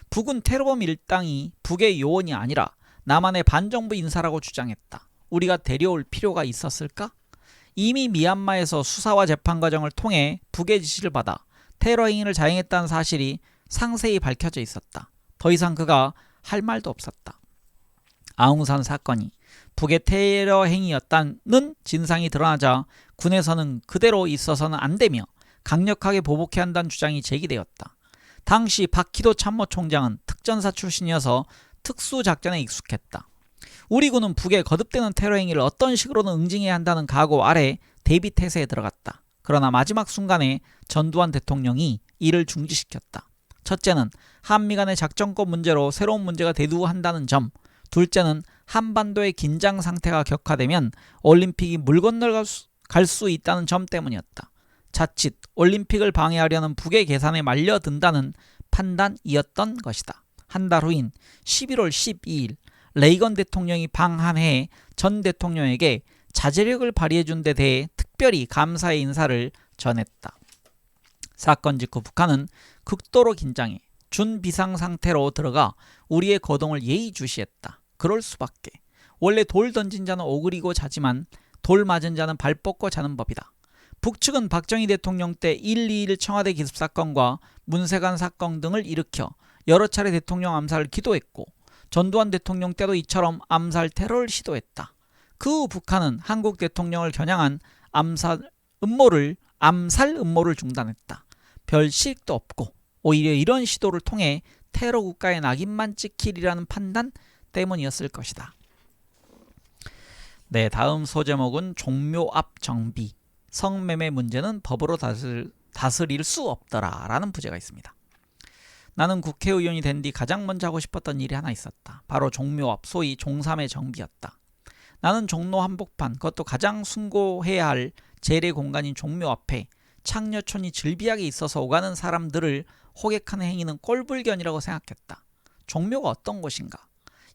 북은 테러범 일당이 북의 요원이 아니라 남한의 반정부 인사라고 주장했다. 우리가 데려올 필요가 있었을까? 이미 미얀마에서 수사와 재판 과정을 통해 북의 지시를 받아 테러 행위를 자행했다는 사실이 상세히 밝혀져 있었다. 더 이상 그가 할 말도 없었다. 아웅산 사건이 북의 테러 행위였다는 진상이 드러나자 군에서는 그대로 있어서는 안 되며 강력하게 보복해야 한다는 주장이 제기되었다. 당시 박희도 참모총장은 특전사 출신이어서 특수작전에 익숙했다. 우리 군은 북의 거듭되는 테러 행위를 어떤 식으로든 응징해야 한다는 각오 아래 대비태세에 들어갔다. 그러나 마지막 순간에 전두환 대통령이 이를 중지시켰다. 첫째는 한미 간의 작전권 문제로 새로운 문제가 대두한다는 점, 둘째는 한반도의 긴장 상태가 격화되면 올림픽이 물 건너갈 수 있다는 점 때문이었다. 자칫 올림픽을 방해하려는 북의 계산에 말려든다는 판단이었던 것이다. 한 달 후인 11월 12일 레이건 대통령이 방한해 전 대통령에게 자제력을 발휘해준 데 대해 특별히 감사의 인사를 전했다. 사건 직후 북한은 극도로 긴장해 준비상 상태로 들어가 우리의 거동을 예의주시했다. 그럴 수밖에. 원래 돌 던진 자는 오그리고 자지만 돌 맞은 자는 발 뻗고 자는 법이다. 북측은 박정희 대통령 때 121 청와대 기습 사건과 문세관 사건 등을 일으켜 여러 차례 대통령 암살을 기도했고 전두환 대통령 때도 이처럼 암살 테러를 시도했다. 그 후 북한은 한국 대통령을 겨냥한 암살 음모를 중단했다. 별 실익도 없고 오히려 이런 시도를 통해 테러 국가의 낙인만 찍히리라는 판단 때문이었을 것이다. 네, 다음 소제목은 종묘 앞 정비. 성매매 문제는 법으로 다스릴 수 없더라 라는 부제가 있습니다. 나는 국회의원이 된 뒤 가장 먼저 하고 싶었던 일이 하나 있었다. 바로 종묘 앞, 소위 종삼의 정비였다. 나는 종로 한복판, 그것도 가장 숭고해야 할 재래 공간인 종묘 앞에 창녀촌이 즐비하게 있어서 오가는 사람들을 호객하는 행위는 꼴불견이라고 생각했다. 종묘가 어떤 곳인가?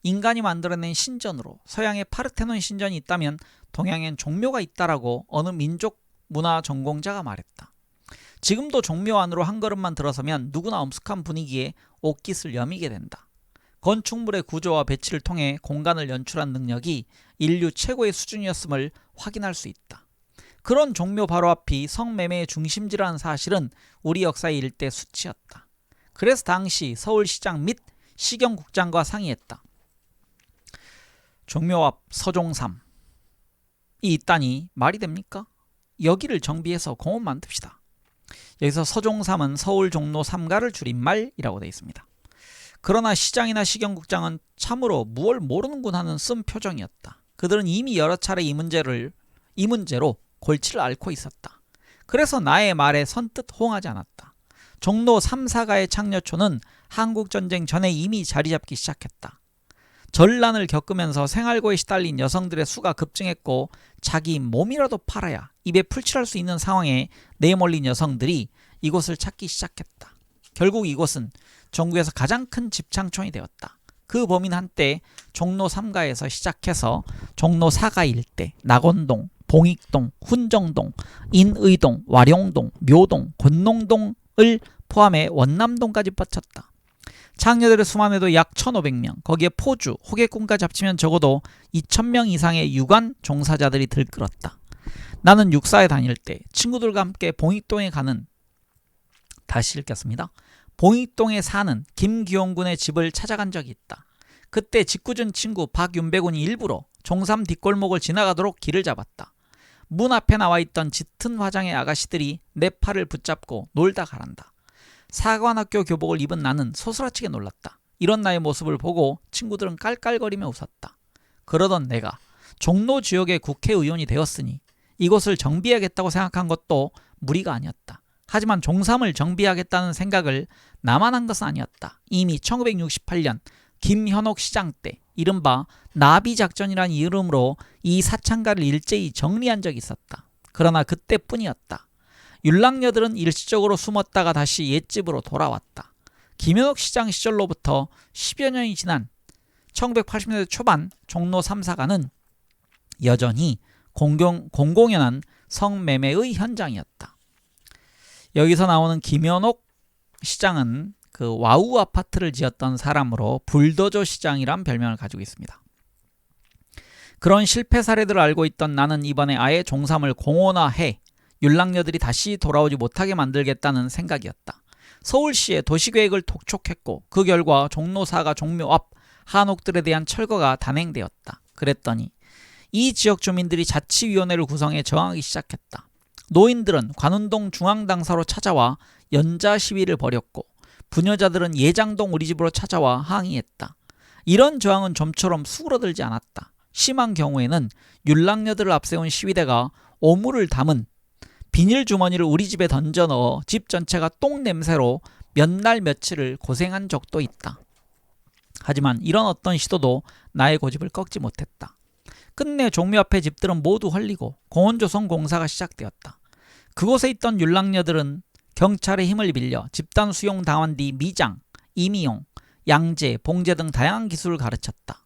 인간이 만들어낸 신전으로 서양의 파르테논 신전이 있다면 동양엔 종묘가 있다라고 어느 민족 문화 전공자가 말했다. 지금도 종묘 안으로 한 걸음만 들어서면 누구나 엄숙한 분위기에 옷깃을 여미게 된다. 건축물의 구조와 배치를 통해 공간을 연출한 능력이 인류 최고의 수준이었음을 확인할 수 있다. 그런 종묘 바로 앞이 성매매의 중심지라는 사실은 우리 역사의 일대 수치였다. 그래서 당시 서울시장 및 시경국장과 상의했다. 종묘 앞 서종삼이 있다니 말이 됩니까? 여기를 정비해서 공원 만듭시다. 여기서 서종삼은 서울 종로 3가를 줄임말이라고 되어 있습니다. 그러나 시장이나 시경국장은 참으로 무얼 모르는군 하는 쓴 표정이었다. 그들은 이미 여러 차례 이 문제로 골치를 앓고 있었다. 그래서 나의 말에 선뜻 호응하지 않았다. 종로 3, 4가의 창녀촌은 한국전쟁 전에 이미 자리 잡기 시작했다. 전란을 겪으면서 생활고에 시달린 여성들의 수가 급증했고 자기 몸이라도 팔아야 입에 풀칠할 수 있는 상황에 내몰린 여성들이 이곳을 찾기 시작했다. 결국 이곳은 전국에서 가장 큰 집창촌이 되었다. 그 범위는 한때 종로 3가에서 시작해서 종로 4가 일대, 낙원동, 봉익동, 훈정동, 인의동, 와룡동, 묘동, 권농동을 포함해 원남동까지 뻗쳤다. 창녀들의 수만 해도 약 1,500명, 거기에 포주, 호객꾼까지 합치면 적어도 2,000명 이상의 유관 종사자들이 들끓었다. 나는 육사에 다닐 때 친구들과 함께 봉익동에 가는, 다시 읽겠습니다. 봉익동에 사는 김기용 군의 집을 찾아간 적이 있다. 그때 짓궂은 친구 박윤배 군이 일부러 종삼 뒷골목을 지나가도록 길을 잡았다. 문 앞에 나와 있던 짙은 화장의 아가씨들이 내 팔을 붙잡고 놀다 가란다. 사관학교 교복을 입은 나는 소스라치게 놀랐다. 이런 나의 모습을 보고 친구들은 깔깔거리며 웃었다. 그러던 내가 종로 지역의 국회의원이 되었으니 이곳을 정비해야겠다고 생각한 것도 무리가 아니었다. 하지만 종삼을 정비하겠다는 생각을 나만 한 것은 아니었다. 이미 1968년 김현옥 시장 때 이른바 나비작전이라는 이름으로 이 사창가를 일제히 정리한 적이 있었다. 그러나 그때뿐이었다. 율락녀들은 일시적으로 숨었다가 다시 옛집으로 돌아왔다. 김현옥 시장 시절로부터 10여 년이 지난 1980년대 초반 종로 3, 4가는 여전히 공공연한 성매매의 현장이었다. 여기서 나오는 김현옥 시장은 그 와우 아파트를 지었던 사람으로 불도저 시장이란 별명을 가지고 있습니다. 그런 실패 사례들을 알고 있던 나는 이번에 아예 종삼을 공원화해 율락녀들이 다시 돌아오지 못하게 만들겠다는 생각이었다. 서울시의 도시계획을 독촉했고 그 결과 종로 4가 종묘 앞 한옥들에 대한 철거가 단행되었다. 그랬더니 이 지역 주민들이 자치위원회를 구성해 저항하기 시작했다. 노인들은 관운동 중앙당사로 찾아와 연자 시위를 벌였고 부녀자들은 예장동 우리집으로 찾아와 항의했다. 이런 저항은 좀처럼 수그러들지 않았다. 심한 경우에는 율락녀들을 앞세운 시위대가 오물을 담은 비닐 주머니를 우리 집에 던져 넣어 집 전체가 똥 냄새로 몇 날 며칠을 고생한 적도 있다. 하지만 이런 어떤 시도도 나의 고집을 꺾지 못했다. 끝내 종묘 앞의 집들은 모두 헐리고 공원조성 공사가 시작되었다. 그곳에 있던 율락녀들은 경찰의 힘을 빌려 집단 수용 당한 뒤 미장, 임이용, 양재, 봉제 등 다양한 기술을 가르쳤다.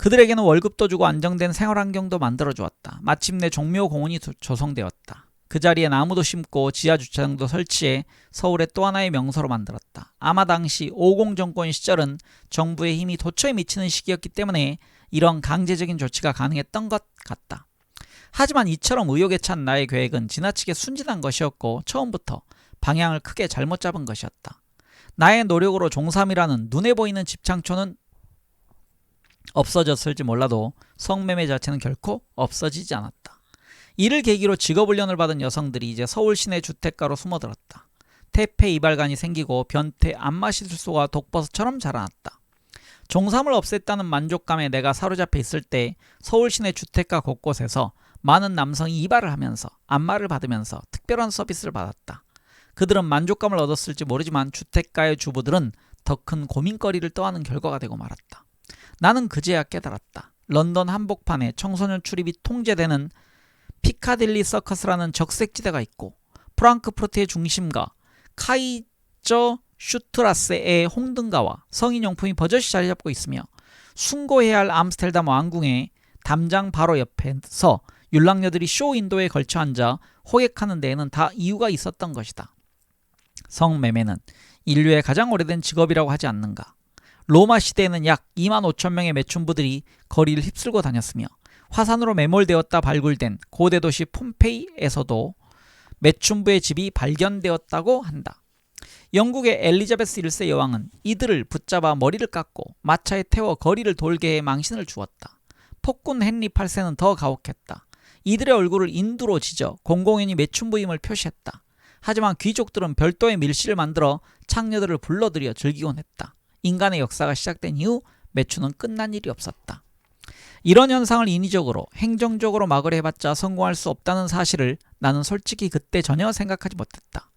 그들에게는 월급도 주고 안정된 생활환경도 만들어주었다. 마침내 종묘공원이 조성되었다. 그 자리에 나무도 심고 지하주차장도 설치해 서울의 또 하나의 명소로 만들었다. 아마 당시 50 정권 시절은 정부의 힘이 도처에 미치는 시기였기 때문에 이런 강제적인 조치가 가능했던 것 같다. 하지만 이처럼 의욕에 찬 나의 계획은 지나치게 순진한 것이었고 처음부터 방향을 크게 잘못 잡은 것이었다. 나의 노력으로 종삼이라는 눈에 보이는 집창초는 없어졌을지 몰라도 성매매 자체는 결코 없어지지 않았다. 이를 계기로 직업훈련을 받은 여성들이 이제 서울 시내 주택가로 숨어들었다. 태폐 이발관이 생기고 변태 안마실소가 독버섯처럼 자라났다. 종삼을 없앴다는 만족감에 내가 사로잡혀 있을 때 서울 시내 주택가 곳곳에서 많은 남성이 이발을 하면서 안마를 받으면서 특별한 서비스를 받았다. 그들은 만족감을 얻었을지 모르지만 주택가의 주부들은 더 큰 고민거리를 떠안은 결과가 되고 말았다. 나는 그제야 깨달았다. 런던 한복판에 청소년 출입이 통제되는 피카딜리 서커스라는 적색지대가 있고 프랑크푸르트의 중심가 카이저 슈트라세의 홍등가와 성인용품이 버젓이 자리잡고 있으며 숭고해야 할 암스테르담 왕궁의 담장 바로 옆에서 율랑녀들이 쇼윈도에 걸쳐 앉아 호객하는 데에는 다 이유가 있었던 것이다. 성매매는 인류의 가장 오래된 직업이라고 하지 않는가. 로마 시대에는 약 25,000명의 매춘부들이 거리를 휩쓸고 다녔으며 화산으로 매몰되었다 발굴된 고대 도시 폼페이에서도 매춘부의 집이 발견되었다고 한다. 영국의 엘리자베스 1세 여왕은 이들을 붙잡아 머리를 깎고 마차에 태워 거리를 돌게 해 망신을 주었다. 폭군 헨리 8세는 더 가혹했다. 이들의 얼굴을 인두로 지져 공공연히 매춘부임을 표시했다. 하지만 귀족들은 별도의 밀실을 만들어 창녀들을 불러들여 즐기곤 했다. 인간의 역사가 시작된 이후 매춘은 끝난 일이 없었다. 이런 현상을 인위적으로 행정적으로 막으려 해봤자 성공할 수 없다는 사실을 나는 솔직히 그때 전혀 생각하지 못했다.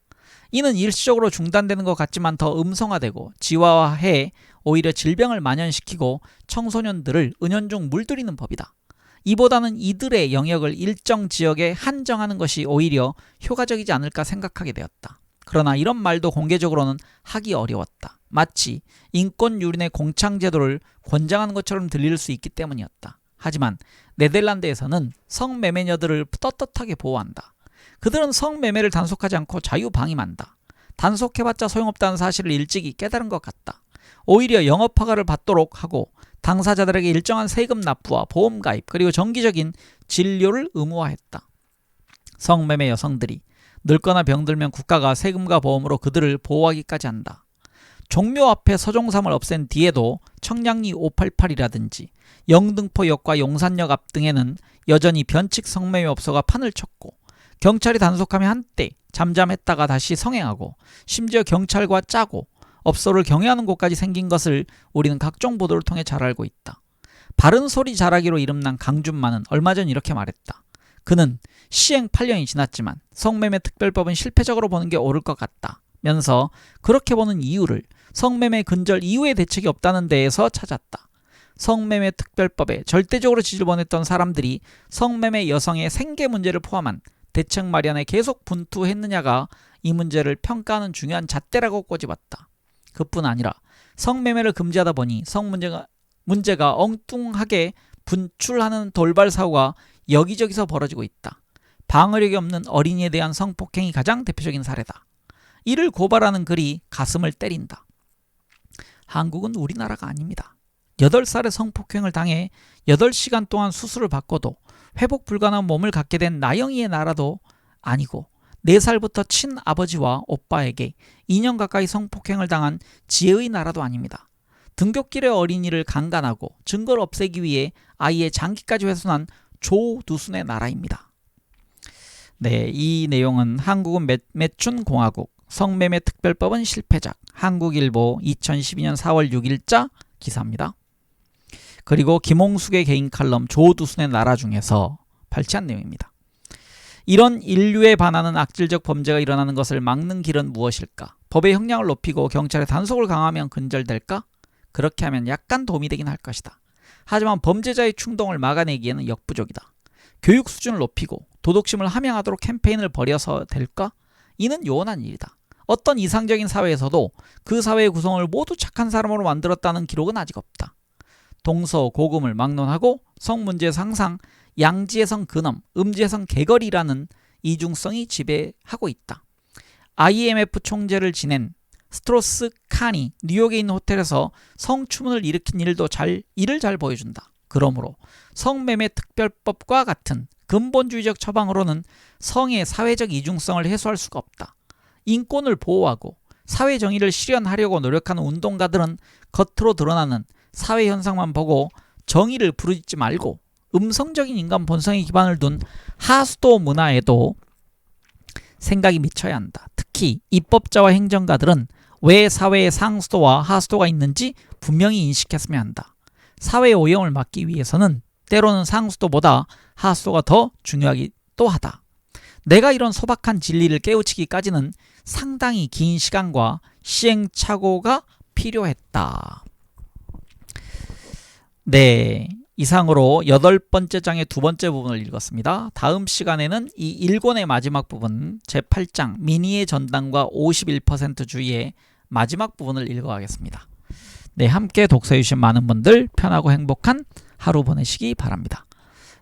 이는 일시적으로 중단되는 것 같지만 더 음성화되고 지화화해 오히려 질병을 만연시키고 청소년들을 은연중 물들이는 법이다. 이보다는 이들의 영역을 일정 지역에 한정하는 것이 오히려 효과적이지 않을까 생각하게 되었다. 그러나 이런 말도 공개적으로는 하기 어려웠다. 마치 인권유린의 공창제도를 권장하는 것처럼 들릴 수 있기 때문이었다. 하지만 네덜란드에서는 성매매녀들을 떳떳하게 보호한다. 그들은 성매매를 단속하지 않고 자유방임한다. 단속해봤자 소용없다는 사실을 일찍이 깨달은 것 같다. 오히려 영업허가를 받도록 하고 당사자들에게 일정한 세금 납부와 보험 가입 그리고 정기적인 진료를 의무화했다. 성매매 여성들이 늙거나 병들면 국가가 세금과 보험으로 그들을 보호하기까지 한다. 종묘 앞에 서종삼을 없앤 뒤에도 청량리 588이라든지 영등포역과 용산역 앞 등에는 여전히 변칙 성매매업소가 판을 쳤고 경찰이 단속하며 한때 잠잠했다가 다시 성행하고 심지어 경찰과 짜고 업소를 경외하는 곳까지 생긴 것을 우리는 각종 보도를 통해 잘 알고 있다. 바른 소리 잘하기로 이름난 강준만은 얼마 전 이렇게 말했다. 그는 시행 8년이 지났지만 성매매 특별법은 실패적으로 보는 게 옳을 것 같다 면서 그렇게 보는 이유를 성매매 근절 이후의 대책이 없다는 데에서 찾았다. 성매매 특별법에 절대적으로 지지를 보냈던 사람들이 성매매 여성의 생계 문제를 포함한 대책 마련에 계속 분투했느냐가 이 문제를 평가하는 중요한 잣대라고 꼬집었다. 그뿐 아니라 성매매를 금지하다 보니 문제가 엉뚱하게 분출하는 돌발 사고가 여기저기서 벌어지고 있다. 방어력이 없는 어린이에 대한 성폭행이 가장 대표적인 사례다. 이를 고발하는 글이 가슴을 때린다. 한국은 우리나라가 아닙니다. 8살의 성폭행을 당해 8시간 동안 수술을 받고도 회복 불가능한 몸을 갖게 된 나영이의 나라도 아니고 4살부터 친아버지와 오빠에게 2년 가까이 성폭행을 당한 지혜의 나라도 아닙니다. 등굣길의 어린이를 강간하고 증거를 없애기 위해 아이의 장기까지 훼손한 조두순의 나라입니다. 네, 이 내용은 한국은 매춘공화국, 성매매 특별법은 실패작, 한국일보 2012년 4월 6일자 기사입니다. 그리고 김홍숙의 개인 칼럼 조두순의 나라 중에서 발췌한 내용입니다. 이런 인류에 반하는 악질적 범죄가 일어나는 것을 막는 길은 무엇일까? 법의 형량을 높이고 경찰의 단속을 강화하면 근절될까? 그렇게 하면 약간 도움이 되긴 할 것이다. 하지만 범죄자의 충동을 막아내기에는 역부족이다. 교육 수준을 높이고 도덕심을 함양하도록 캠페인을 벌여서 될까? 이는 요원한 일이다. 어떤 이상적인 사회에서도 그 사회의 구성을 모두 착한 사람으로 만들었다는 기록은 아직 없다. 동서 고금을 막론하고 성문제에서 항상 양지에선 근엄, 음지에선 개걸이라는 이중성이 지배하고 있다. IMF 총재를 지낸 스트로스 칸이 뉴욕에 있는 호텔에서 성추문을 일으킨 일을 잘 보여준다. 그러므로 성매매 특별법과 같은 근본주의적 처방으로는 성의 사회적 이중성을 해소할 수가 없다. 인권을 보호하고 사회 정의를 실현하려고 노력하는 운동가들은 겉으로 드러나는 사회 현상만 보고 정의를 부르짖지 말고 음성적인 인간 본성에 기반을 둔 하수도 문화에도 생각이 미쳐야 한다. 특히 입법자와 행정가들은 왜 사회에 상수도와 하수도가 있는지 분명히 인식했으면 한다. 사회 오염을 막기 위해서는 때로는 상수도보다 하수도가 더 중요하기도 하다. 내가 이런 소박한 진리를 깨우치기까지는 상당히 긴 시간과 시행착오가 필요했다. 네, 이상으로 8번째 장의 두 번째 부분을 읽었습니다. 다음 시간에는 이 1권의 마지막 부분 제8장 민의의 전당과 51% 주의의 마지막 부분을 읽어가겠습니다. 네, 함께 독서해 주신 많은 분들 편하고 행복한 하루 보내시기 바랍니다.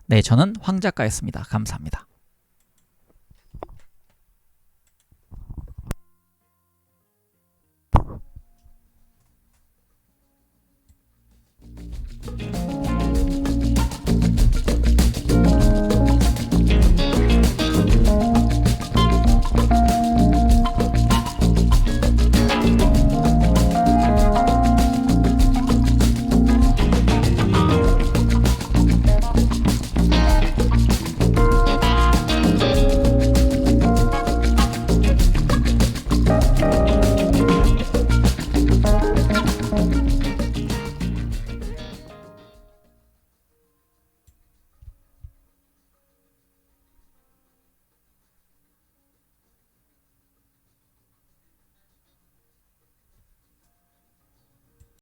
네, 저는 황 작가였습니다. 감사합니다.